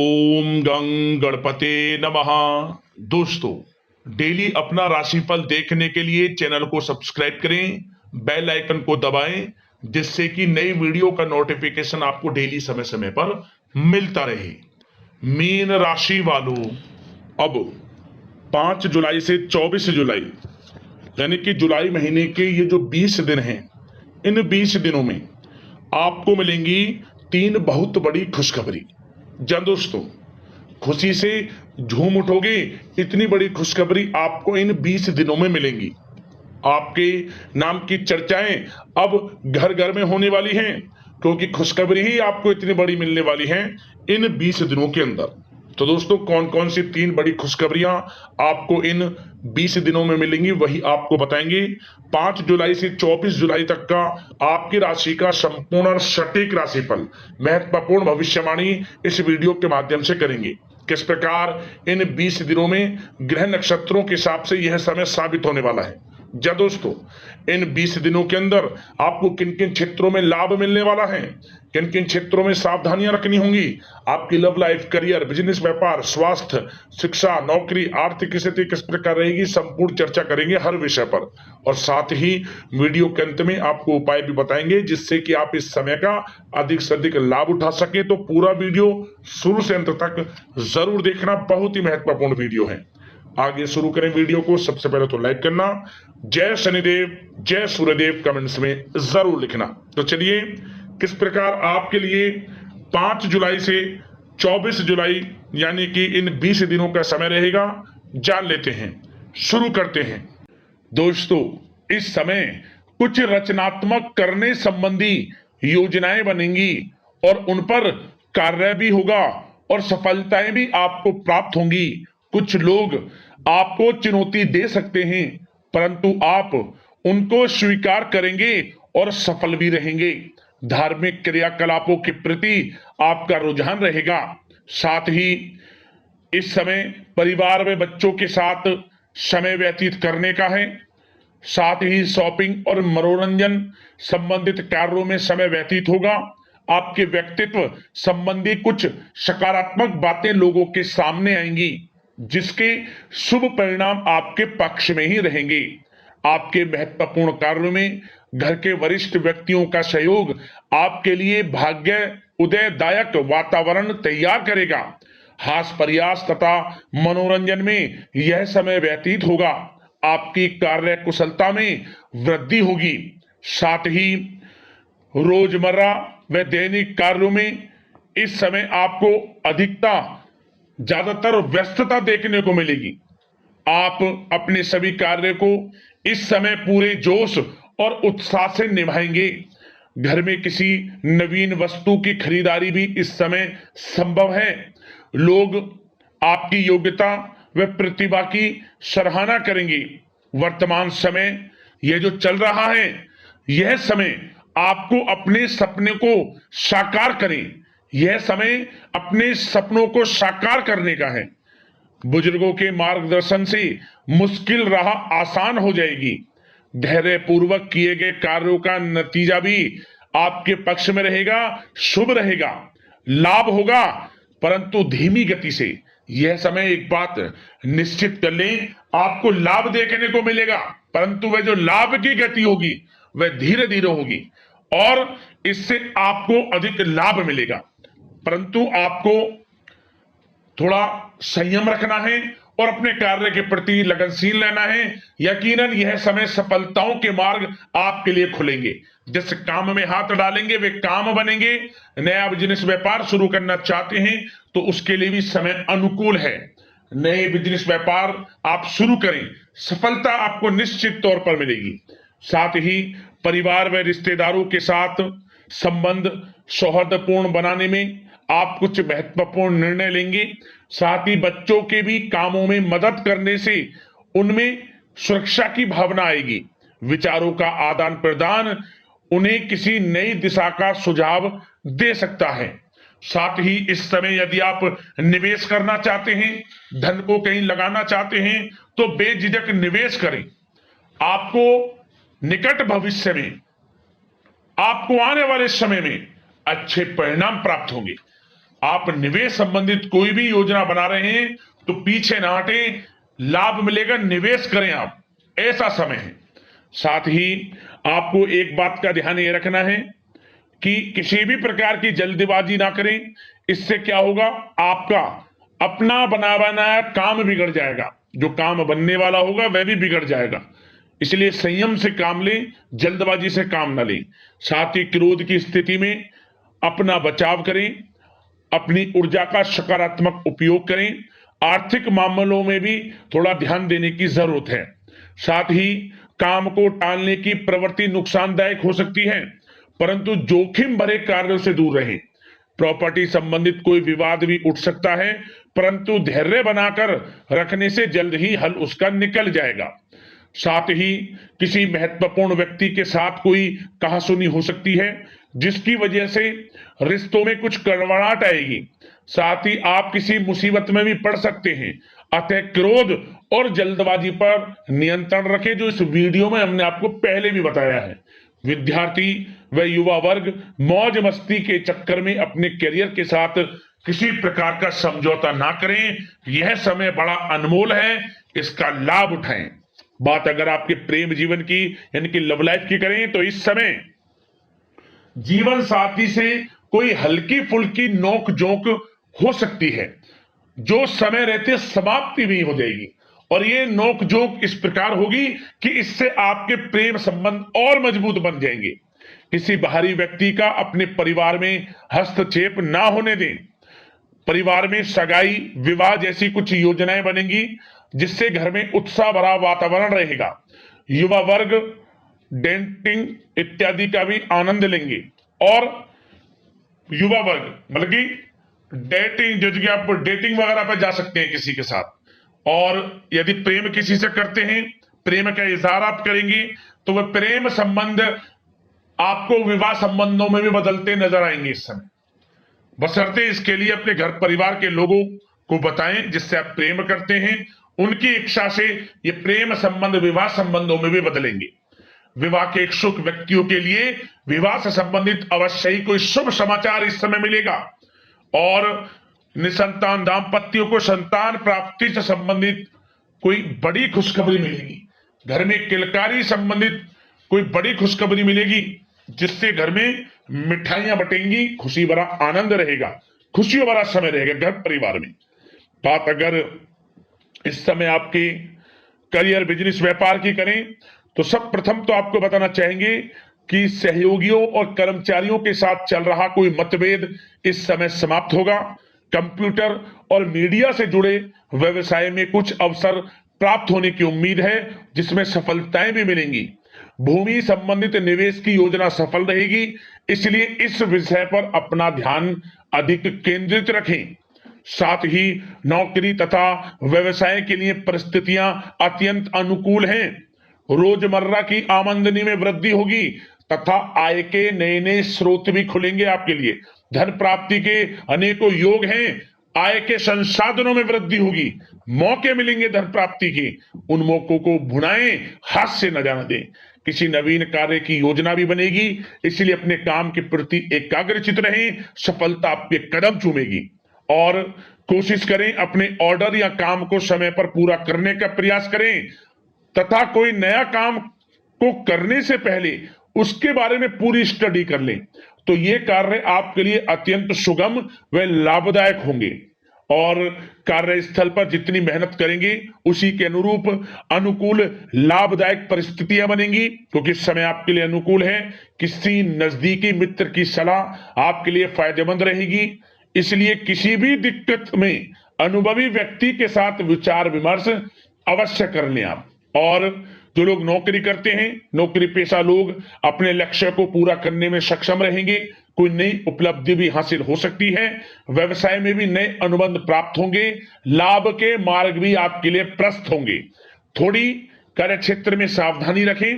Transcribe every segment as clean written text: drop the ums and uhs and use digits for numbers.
ओम गं गणपते नमः। दोस्तों, डेली अपना राशिफल देखने के लिए चैनल को सब्सक्राइब करें, बेल आइकन को दबाएं, जिससे कि नई वीडियो का नोटिफिकेशन आपको डेली समय समय पर मिलता रहे। मीन राशि वालों, अब 5 जुलाई से 24 जुलाई यानी कि जुलाई महीने के ये जो 20 दिन हैं, इन 20 दिनों में आपको मिलेंगी 3 बहुत बड़ी खुशखबरी। जब दोस्तों खुशी से झूम उठोगे, इतनी बड़ी खुशखबरी आपको इन 20 दिनों में मिलेंगी। आपके नाम की चर्चाएं अब घर घर में होने वाली हैं, क्योंकि खुशखबरी ही आपको इतनी बड़ी मिलने वाली है इन 20 दिनों के अंदर। तो दोस्तों, कौन कौन सी 3 बड़ी खुशखबरियां आपको इन 20 दिनों में मिलेंगी, वही आपको बताएंगे। 5 जुलाई से 24 जुलाई तक का आपकी राशि का संपूर्ण और सटीक राशिफल, महत्वपूर्ण भविष्यवाणी इस वीडियो के माध्यम से करेंगे। किस प्रकार इन 20 दिनों में ग्रह नक्षत्रों के हिसाब से यह समय साबित होने वाला है। जब दोस्तों इन 20 दिनों के अंदर आपको किन किन क्षेत्रों में लाभ मिलने वाला है, किन किन क्षेत्रों में सावधानियां रखनी होंगी, आपकी लव लाइफ, करियर, बिजनेस, व्यापार, स्वास्थ्य, शिक्षा, नौकरी, आर्थिक स्थिति किस प्रकार रहेगी, संपूर्ण चर्चा करेंगे हर विषय पर। और साथ ही वीडियो के अंत में आपको उपाय भी बताएंगे, जिससे कि आप इस समय का अधिक से अधिक लाभ उठा सके। तो पूरा वीडियो शुरू से अंत तक जरूर देखना, बहुत ही महत्वपूर्ण वीडियो है। आगे शुरू करें वीडियो को। सबसे पहले तो लाइक करना, जय शनिदेव, जय सूर्यदेव कमेंट्स में जरूर लिखना। तो चलिए, किस प्रकार आपके लिए 5 जुलाई से 24 जुलाई यानी कि इन 20 दिनों का समय रहेगा, जान लेते हैं। शुरू करते हैं। दोस्तों, इस समय कुछ रचनात्मक करने संबंधी योजनाएं बनेंगी और उन पर कार्य भी होगा और सफलताएं भी आपको प्राप्त होंगी। कुछ लोग आपको चुनौती दे सकते हैं, परंतु आप उनको स्वीकार करेंगे और सफल भी रहेंगे। धार्मिक क्रियाकलापों के प्रति आपका रुझान रहेगा। साथ ही इस समय परिवार में बच्चों के साथ समय व्यतीत करने का है। साथ ही शॉपिंग और मनोरंजन संबंधित कार्यों में समय व्यतीत होगा। आपके व्यक्तित्व संबंधी कुछ सकारात्मक बातें लोगों के सामने आएंगी, जिसके शुभ परिणाम आपके पक्ष में ही रहेंगे। आपके महत्वपूर्ण कार्यों में घर के वरिष्ठ व्यक्तियों का सहयोग आपके लिए भाग्य उदयदायक वातावरण तैयार करेगा। हास प्रयास तथा मनोरंजन में यह समय व्यतीत होगा। आपकी कार्य कुशलता में वृद्धि होगी। साथ ही रोजमर्रा व दैनिक कार्यों में इस समय आपको ज्यादातर व्यस्तता देखने को मिलेगी। आप अपने सभी कार्य को इस समय पूरे जोश और उत्साह से निभाएंगे। घर में किसी नवीन वस्तु की खरीदारी भी इस समय संभव है। लोग आपकी योग्यता व प्रतिभा की सराहना करेंगे। वर्तमान समय यह जो चल रहा है, यह समय आपको अपने सपने को साकार करें। यह समय अपने सपनों को साकार करने का है। बुजुर्गों के मार्गदर्शन से मुश्किल राह आसान हो जाएगी। धैर्य पूर्वक किए गए कार्यों का नतीजा भी आपके पक्ष में रहेगा, शुभ रहेगा। लाभ होगा, परंतु धीमी गति से। यह समय एक बात निश्चित कर लें, आपको लाभ देखने को मिलेगा, परंतु वह जो लाभ की गति होगी वह धीरे धीरे होगी और इससे आपको अधिक लाभ मिलेगा। परंतु आपको थोड़ा संयम रखना है और अपने कार्य के प्रति लगनशील रहना है। यकीनन यह समय सफलताओं के मार्ग आपके लिए खुलेंगे। जिस काम में हाथ डालेंगे वे काम बनेंगे। नया बिजनेस व्यापार शुरू करना चाहते हैं तो उसके लिए भी समय अनुकूल है। नए बिजनेस व्यापार आप शुरू करें, सफलता आपको निश्चित तौर पर मिलेगी। साथ ही परिवार व रिश्तेदारों के साथ संबंध सौहार्दपूर्ण बनाने में आप कुछ महत्वपूर्ण निर्णय लेंगे। साथ ही बच्चों के भी कामों में मदद करने से उनमें सुरक्षा की भावना आएगी। विचारों का आदान प्रदान उन्हें किसी नई दिशा का सुझाव दे सकता है। साथ ही इस समय यदि आप निवेश करना चाहते हैं, धन को कहीं लगाना चाहते हैं, तो बेझिझक निवेश करें। आपको निकट भविष्य में, आपको आने वाले समय में अच्छे परिणाम प्राप्त होंगे। आप निवेश संबंधित कोई भी योजना बना रहे हैं तो पीछे ना हटें, लाभ मिलेगा, निवेश करें आप, ऐसा समय है। साथ ही आपको एक बात का ध्यान ये रखना है कि किसी भी प्रकार की जल्दबाजी ना करें। इससे क्या होगा, आपका अपना बना बनाया काम बिगड़ जाएगा, जो काम बनने वाला होगा वह भी बिगड़ जाएगा। इसलिए संयम से काम लें, जल्दबाजी से काम ना लें। साथ ही क्रोध की स्थिति में अपना बचाव करें, अपनी ऊर्जा का सकारात्मक उपयोग करें। आर्थिक मामलों में भी थोड़ा ध्यान देने की जरूरत है। साथ ही काम को टालने की प्रवृत्ति नुकसानदायक हो सकती है, परंतु जोखिम भरे कार्यों से दूर रहें। प्रॉपर्टी संबंधित कोई विवाद भी उठ सकता है, परंतु धैर्य बनाकर रखने से जल्द ही हल उसका निकल जाएगा। साथ ही किसी महत्वपूर्ण व्यक्ति के साथ कोई कहासुनी हो सकती है, जिसकी वजह से रिश्तों में कुछ कड़वाहट आएगी। साथ ही आप किसी मुसीबत में भी पड़ सकते हैं। अतः क्रोध और जल्दबाजी पर नियंत्रण रखें, जो इस वीडियो में हमने आपको पहले भी बताया है। विद्यार्थी व युवा वर्ग मौज मस्ती के चक्कर में अपने करियर के साथ किसी प्रकार का समझौता ना करें। यह समय बड़ा अनमोल है, इसका लाभ उठाएं। बात अगर आपके प्रेम जीवन की यानी कि लव लाइफ की करें तो इस समय जीवन साथी से कोई हल्की फुल्की नोक झोंक हो सकती है, जो समय रहते समाप्ति भी हो जाएगी। और ये नोक झोंक इस प्रकार होगी कि इससे आपके प्रेम संबंध और मजबूत बन जाएंगे। किसी बाहरी व्यक्ति का अपने परिवार में हस्तक्षेप ना होने दें। परिवार में सगाई, विवाह जैसी कुछ योजनाएं बनेंगी, जिससे घर में उत्साह भरा वातावरण रहेगा। युवा वर्ग डेटिंग इत्यादि का भी आनंद लेंगे। और युवा वर्ग मतलब कि डेटिंग, जैसे कि आप डेटिंग वगैरह पर जा सकते हैं किसी के साथ। और यदि प्रेम किसी से करते हैं, प्रेम का इजहार आप करेंगे, तो वह प्रेम संबंध आपको विवाह संबंधों में भी बदलते नजर आएंगे इस समय। बशर्ते इसके लिए अपने घर परिवार के लोगों को बताएं जिससे आप प्रेम करते हैं। उनकी इच्छा से ये प्रेम संबंध विवाह संबंधों में भी बदलेंगे। विवाह के इच्छुक व्यक्तियों के लिए विवाह से संबंधित अवश्य ही कोई शुभ समाचार इस समय मिलेगा। और निसंतान दाम्पत्यों को संतान प्राप्ति से संबंधित कोई बड़ी खुशखबरी मिलेगी। घर में किलकारी संबंधित कोई बड़ी खुशखबरी मिलेगी, जिससे घर में मिठाइयां बटेंगी, खुशी भरा आनंद रहेगा, खुशियों भरा समय रहेगा घर परिवार में। बात अगर इस समय आपके करियर, बिजनेस, व्यापार की करें तो सब प्रथम तो आपको बताना चाहेंगे कि सहयोगियों और कर्मचारियों के साथ चल रहा कोई मतभेद इस समय समाप्त होगा। कंप्यूटर और मीडिया से जुड़े व्यवसाय में कुछ अवसर प्राप्त होने की उम्मीद है, जिसमें सफलताएं भी मिलेंगी। भूमि संबंधित निवेश की योजना सफल रहेगी, इसलिए इस विषय पर अपना ध्यान अधिक केंद्रित रखें। साथ ही नौकरी तथा व्यवसाय के लिए परिस्थितियां अत्यंत अनुकूल हैं। रोजमर्रा की आमदनी में वृद्धि होगी तथा आय के नए नए स्रोत भी खुलेंगे आपके लिए। धन प्राप्ति के अनेकों योग हैं। आय के संसाधनों में वृद्धि होगी, मौके मिलेंगे धन प्राप्ति के। उन मौकों को भुनाएं, हाथ से न जाने दें। किसी नवीन कार्य की योजना भी बनेगी, इसलिए अपने काम के प्रति एकाग्रचित रहें, सफलता आपके कदम चूमेगी। और कोशिश करें अपने ऑर्डर या काम को समय पर पूरा करने का प्रयास करें तथा कोई नया काम को करने से पहले उसके बारे में पूरी स्टडी कर लें, तो ये कार्य आपके लिए अत्यंत सुगम व लाभदायक होंगे। और कार्यस्थल पर जितनी मेहनत करेंगे उसी के अनुरूप अनुकूल लाभदायक परिस्थितियां बनेंगी, क्योंकि समय आपके लिए अनुकूल है। किसी नजदीकी मित्र की सलाह आपके लिए फायदेमंद रहेगी, इसलिए किसी भी दिक्कत में अनुभवी व्यक्ति के साथ विचार विमर्श अवश्य कर लें आप। और जो लोग नौकरी करते हैं, नौकरी पेशा लोग अपने लक्ष्य को पूरा करने में सक्षम रहेंगे। कोई नई उपलब्धि भी हासिल हो सकती है। व्यवसाय में भी नए अनुबंध प्राप्त होंगे। लाभ के मार्ग भी आपके लिए प्रशस्त होंगे। थोड़ी कार्य क्षेत्र में सावधानी रखें,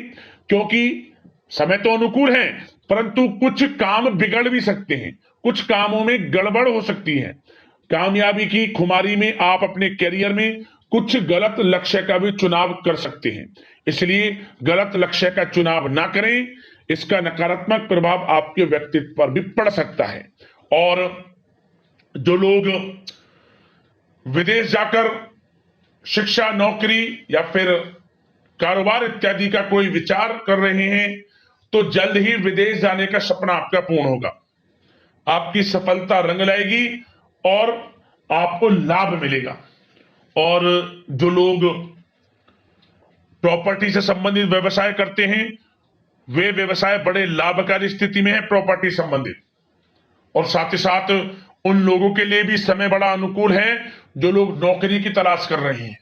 क्योंकि समय तो अनुकूल है, परंतु कुछ काम बिगड़ भी सकते हैं, कुछ कामों में गड़बड़ हो सकती है। कामयाबी की खुमारी में आप अपने करियर में कुछ गलत लक्ष्य का भी चुनाव कर सकते हैं, इसलिए गलत लक्ष्य का चुनाव ना करें। इसका नकारात्मक प्रभाव आपके व्यक्तित्व पर भी पड़ सकता है। और जो लोग विदेश जाकर शिक्षा, नौकरी या फिर कारोबार इत्यादि का कोई विचार कर रहे हैं, तो जल्द ही विदेश जाने का सपना आपका पूर्ण होगा। आपकी सफलता रंग लाएगी और आपको लाभ मिलेगा। और जो लोग प्रॉपर्टी से संबंधित व्यवसाय करते हैं, वे व्यवसाय बड़े लाभकारी स्थिति में है प्रॉपर्टी संबंधित। और साथ ही साथ उन लोगों के लिए भी समय बड़ा अनुकूल है जो लोग नौकरी की तलाश कर रहे हैं।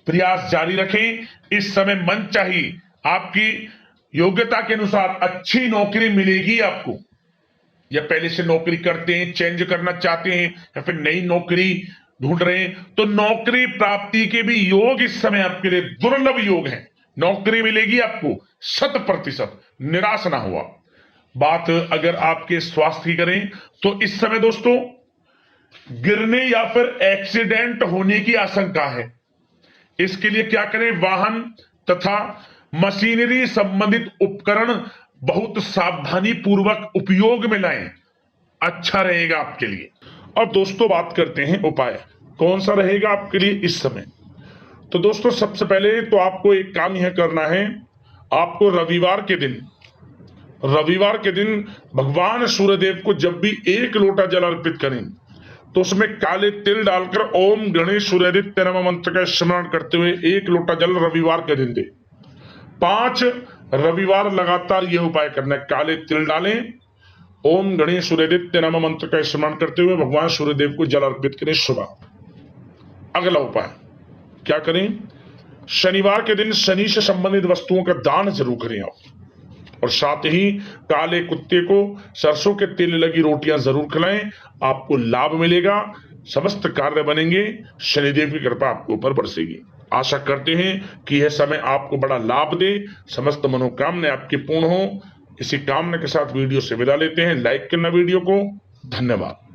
प्रयास जारी रखें, इस समय मन चाहिए आपकी योग्यता के अनुसार अच्छी नौकरी मिलेगी आपको। या पहले से नौकरी करते हैं, चेंज करना चाहते हैं, या फिर नई नौकरी ढूंढ रहे हैं, तो नौकरी प्राप्ति के भी योग इस समय आपके लिए दुर्लभ योग है। नौकरी मिलेगी आपको 100%, निराश ना हुआ। बात अगर आपके स्वास्थ्य की करें तो इस समय दोस्तों गिरने या फिर एक्सीडेंट होने की आशंका है। इसके लिए क्या करें? वाहन तथा मशीनरी संबंधित उपकरण बहुत सावधानी पूर्वक उपयोग में लाएं, अच्छा रहेगा आपके लिए। अब दोस्तों बात करते हैं उपाय, कौन सा रहेगा आपके लिए इस समय। तो दोस्तों सबसे पहले तो आपको एक काम यह करना है, आपको रविवार के दिन भगवान सूर्यदेव को जब भी 1 लोटा जल अर्पित करें तो उसमें काले तिल डालकर ओम गणेश सूर्यादित्य नमः मंत्र का स्मरण करते हुए 1 लोटा जल रविवार के दिन दे। 5 रविवार लगातार यह उपाय करना है। काले तिल डालें, ओम गणेश सूर्यादित्य नमः मंत्र का स्मरण करते हुए भगवान सूर्यदेव को जल अर्पित करें सुबह। अगला उपाय क्या करें? शनिवार के दिन शनि से संबंधित वस्तुओं का दान जरूर करें आप। और साथ ही काले कुत्ते को सरसों के तेल लगी रोटियां जरूर खिलाएं, आपको लाभ मिलेगा, समस्त कार्य बनेंगे, शनिदेव की कृपा आपके ऊपर बरसेगी। आशा करते हैं कि यह समय आपको बड़ा लाभ दे, समस्त मनोकामनाएं आपकी पूर्ण हो। इसी कामना के साथ वीडियो से विदा लेते हैं। लाइक करना वीडियो को। धन्यवाद।